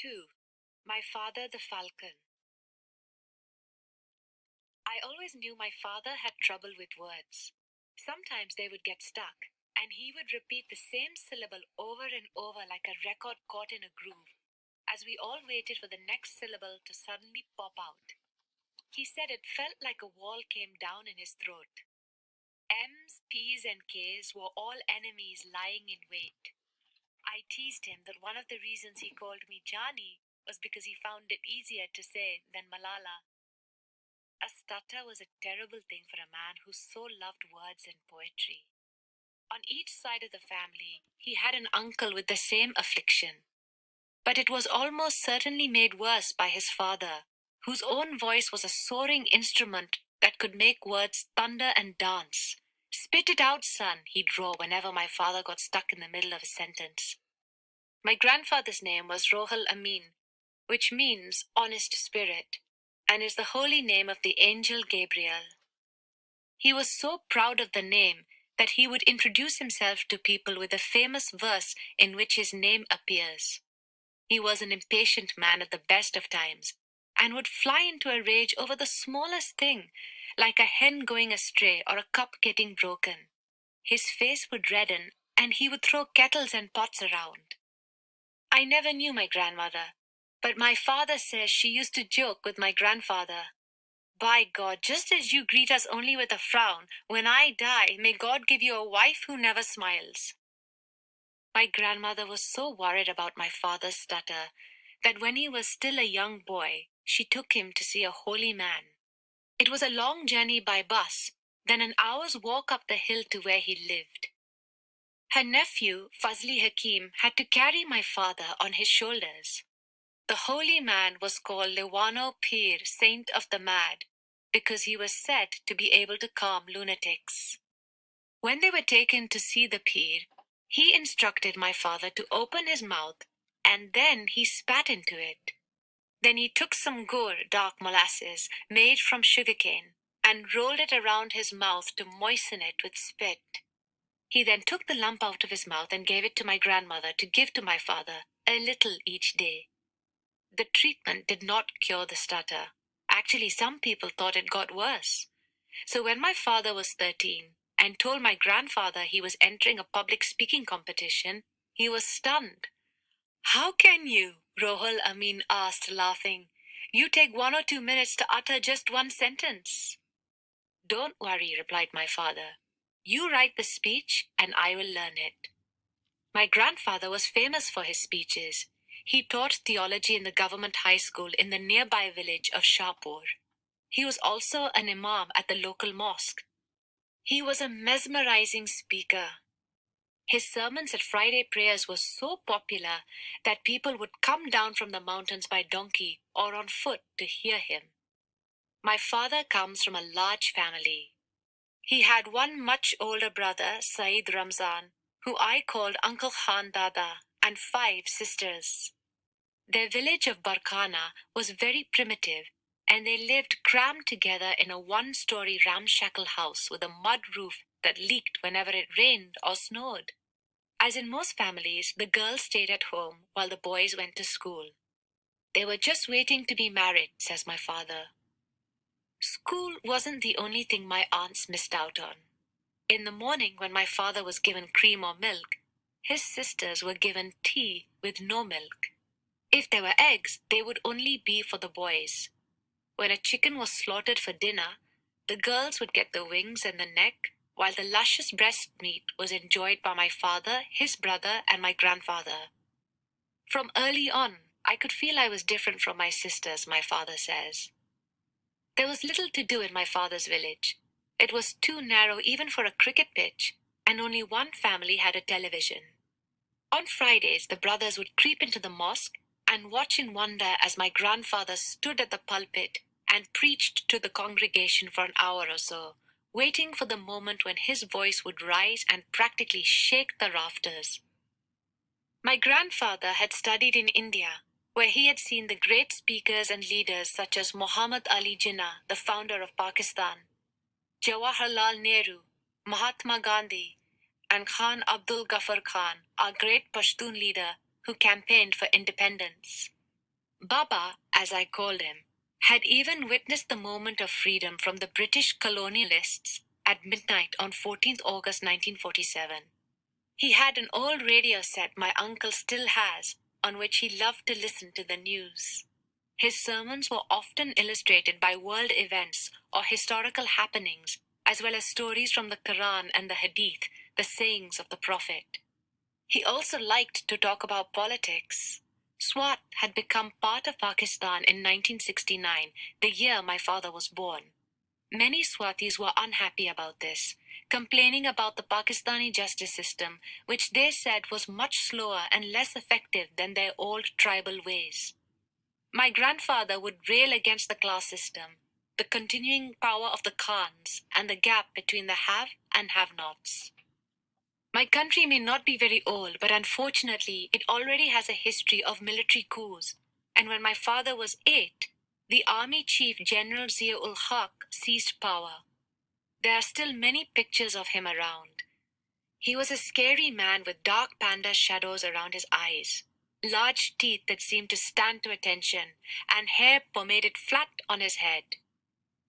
2. My Father the Falcon. I always knew my father had trouble with words. Sometimes they would get stuck, and he would repeat the same syllable over and over like a record caught in a groove, as we all waited for the next syllable to suddenly pop out. He said it felt like a wall came down in his throat. M's, P's, and K's were all enemies lying in wait. I teased him that one of the reasons he called me Johnny was because he found it easier to say than Malala. A stutter was a terrible thing for a man who so loved words and poetry. On each side of the family, he had an uncle with the same affliction. But it was almost certainly made worse by his father, whose own voice was a soaring instrument that could make words thunder and dance. "Spit it out, son," he'd roar whenever my father got stuck in the middle of a sentence. My grandfather's name was Rohal Amin, which means honest spirit, and is the holy name of the angel Gabriel. He was so proud of the name that he would introduce himself to people with a famous verse in which his name appears. He was an impatient man at the best of times, and would fly into a rage over the smallest thing, like a hen going astray or a cup getting broken. His face would redden, and he would throw kettles and pots around. I never knew my grandmother, but my father says she used to joke with my grandfather. "By God, just as you greet us only with a frown, when I die, may God give you a wife who never smiles." My grandmother was so worried about my father's stutter that when he was still a young boy, she took him to see a holy man. It was a long journey by bus, then an hour's walk up the hill to where he lived. Her nephew, Fazli Hakim, had to carry my father on his shoulders. The holy man was called Lewano Pir, Saint of the Mad, because he was said to be able to calm lunatics. When they were taken to see the Pir, he instructed my father to open his mouth, and then he spat into it. Then he took some gur, dark molasses, made from sugarcane, and rolled it around his mouth to moisten it with spit. He then took the lump out of his mouth and gave it to my grandmother to give to my father, a little each day. The treatment did not cure the stutter. Actually, some people thought it got worse. So when my father was 13 and told my grandfather he was entering a public speaking competition, he was stunned. "How can you?" Rohal Amin asked, laughing. "You take 1 or 2 minutes to utter just one sentence." "Don't worry," replied my father. "You write the speech and I will learn it." My grandfather was famous for his speeches. He taught theology in the government high school in the nearby village of Shahpur. He was also an imam at the local mosque. He was a mesmerizing speaker. His sermons at Friday prayers were so popular that people would come down from the mountains by donkey or on foot to hear him. My father comes from a large family. He had one much older brother, Saeed Ramzan, who I called Uncle Khan Dada, and 5 sisters. Their village of Barkhana was very primitive, and they lived crammed together in a 1-story ramshackle house with a mud roof that leaked whenever it rained or snowed. As in most families, the girls stayed at home while the boys went to school. They were just waiting to be married, says my father. School wasn't the only thing my aunts missed out on. In the morning, when my father was given cream or milk, his sisters were given tea with no milk. If there were eggs, they would only be for the boys. When a chicken was slaughtered for dinner, the girls would get the wings and the neck, while the luscious breast meat was enjoyed by my father, his brother, and my grandfather. From early on, I could feel I was different from my sisters, my father says. There was little to do in my father's village. It was too narrow even for a cricket pitch, and only one family had a television. On Fridays, the brothers would creep into the mosque and watch in wonder as my grandfather stood at the pulpit and preached to the congregation for an hour or so, waiting for the moment when his voice would rise and practically shake the rafters. My grandfather had studied in India, where he had seen the great speakers and leaders such as Muhammad Ali Jinnah, the founder of Pakistan, Jawaharlal Nehru, Mahatma Gandhi, and Khan Abdul Ghaffar Khan, our great Pashtun leader who campaigned for independence. Baba, as I called him, had even witnessed the moment of freedom from the British colonialists at midnight on 14th August 1947. He had an old radio set my uncle still has, on which he loved to listen to the news. His sermons were often illustrated by world events or historical happenings, as well as stories from the Quran and the Hadith, the sayings of the Prophet. He also liked to talk about politics. Swat had become part of Pakistan in 1969, the year my father was born. Many Swatis were unhappy about this, complaining about the Pakistani justice system, which they said was much slower and less effective than their old tribal ways. My grandfather would rail against the class system, the continuing power of the Khans, and the gap between the have and have-nots. My country may not be very old, but unfortunately, it already has a history of military coups. And when my father was 8, the army chief General Zia-ul-Haq seized power. There are still many pictures of him around. He was a scary man with dark panda shadows around his eyes, large teeth that seemed to stand to attention, and hair pomaded flat on his head.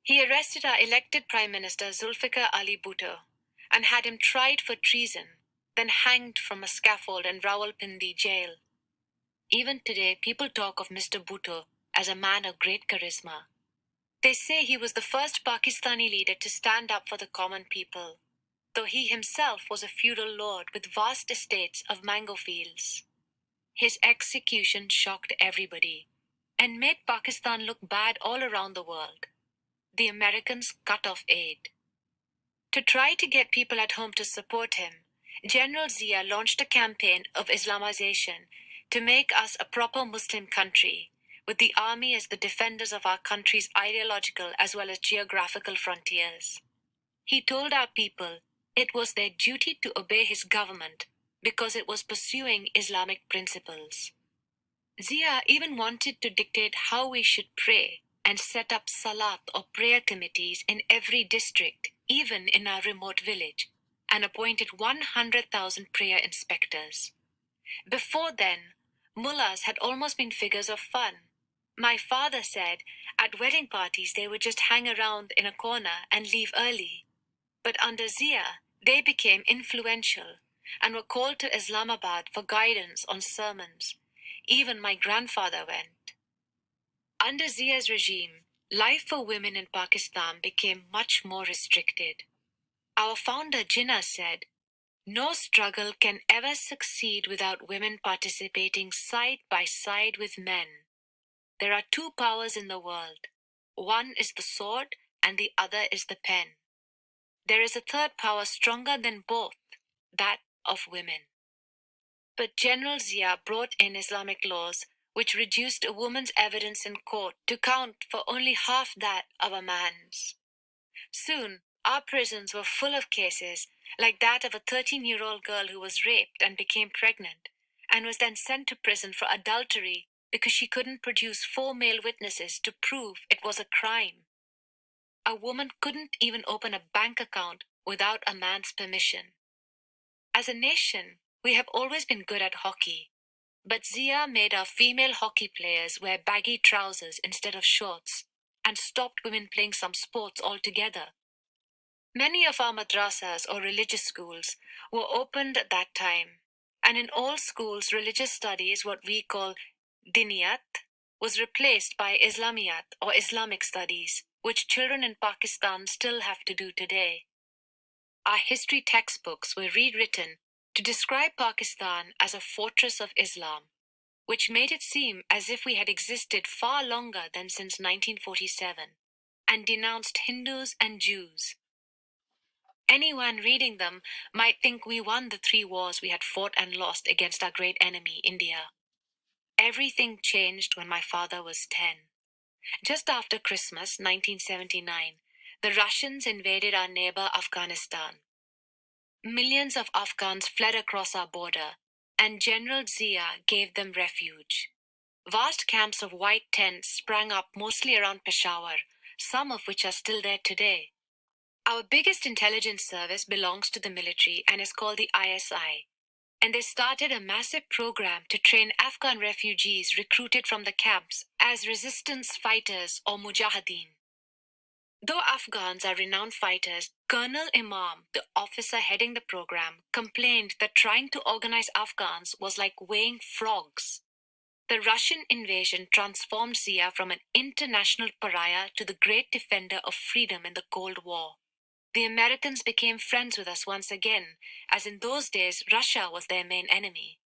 He arrested our elected Prime Minister Zulfikar Ali Bhutto and had him tried for treason, then hanged from a scaffold in Rawalpindi jail. Even today, people talk of Mr. Bhutto as a man of great charisma. They say he was the first Pakistani leader to stand up for the common people, though he himself was a feudal lord with vast estates of mango fields. His execution shocked everybody and made Pakistan look bad all around the world. The Americans cut off aid. To try to get people at home to support him, General Zia launched a campaign of Islamization to make us a proper Muslim country, with the army as the defenders of our country's ideological as well as geographical frontiers. He told our people it was their duty to obey his government because it was pursuing Islamic principles. Zia even wanted to dictate how we should pray and set up salat or prayer committees in every district, even in our remote village, and appointed 100,000 prayer inspectors. Before then, mullahs had almost been figures of fun. My father said at wedding parties they would just hang around in a corner and leave early. But under Zia, they became influential and were called to Islamabad for guidance on sermons. Even my grandfather went. Under Zia's regime, life for women in Pakistan became much more restricted. Our founder Jinnah said, "No struggle can ever succeed without women participating side by side with men. There are two powers in the world. One is the sword and the other is the pen. There is a third power stronger than both, that of women." But General Zia brought in Islamic laws which reduced a woman's evidence in court to count for only half that of a man's. Soon, our prisons were full of cases like that of a 13-year-old girl who was raped and became pregnant, and was then sent to prison for adultery because she couldn't produce 4 male witnesses to prove it was a crime. A woman couldn't even open a bank account without a man's permission. As a nation, we have always been good at hockey, but Zia made our female hockey players wear baggy trousers instead of shorts and stopped women playing some sports altogether. Many of our madrasas or religious schools were opened at that time, and in all schools, religious studies, what we call diniyat, was replaced by Islamiyat or Islamic studies, which children in Pakistan still have to do today. Our history textbooks were rewritten to describe Pakistan as a fortress of Islam, which made it seem as if we had existed far longer than since 1947, and denounced Hindus and Jews. Anyone reading them might think we won the 3 wars we had fought and lost against our great enemy, India. Everything changed when my father was 10. Just after Christmas, 1979, the Russians invaded our neighbor Afghanistan. Millions of Afghans fled across our border, and General Zia gave them refuge. Vast camps of white tents sprang up mostly around Peshawar, some of which are still there today. Our biggest intelligence service belongs to the military and is called the ISI. and they started a massive program to train Afghan refugees recruited from the camps as resistance fighters or mujahideen. Though Afghans are renowned fighters, Colonel Imam, the officer heading the program, complained that trying to organize Afghans was like weighing frogs. The Russian invasion transformed Zia from an international pariah to the great defender of freedom in the Cold War. The Americans became friends with us once again, as in those days Russia was their main enemy.